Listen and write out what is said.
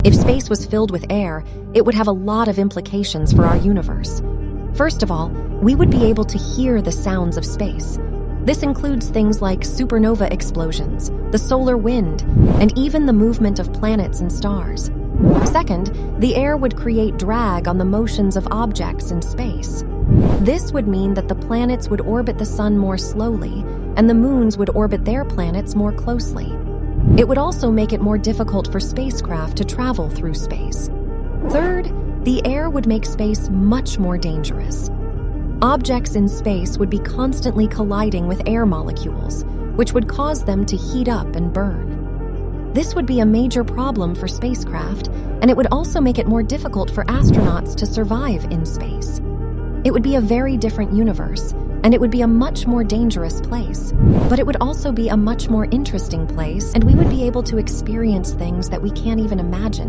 If space was filled with air, it would have a lot of implications for our universe. First of all, we would be able to hear the sounds of space. This includes things like supernova explosions, the solar wind, and even the movement of planets and stars. Second, the air would create drag on the motions of objects in space. This would mean that the planets would orbit the sun more slowly, and the moons would orbit their planets more closely. It would also make it more difficult for spacecraft to travel through space. Third, the air would make space much more dangerous. Objects in space would be constantly colliding with air molecules, which would cause them to heat up and burn. This would be a major problem for spacecraft, and it would also make it more difficult for astronauts to survive in space. It would be a very different universe, and it would be a much more dangerous place. But it would also be a much more interesting place, and we would be able to experience things that we can't even imagine.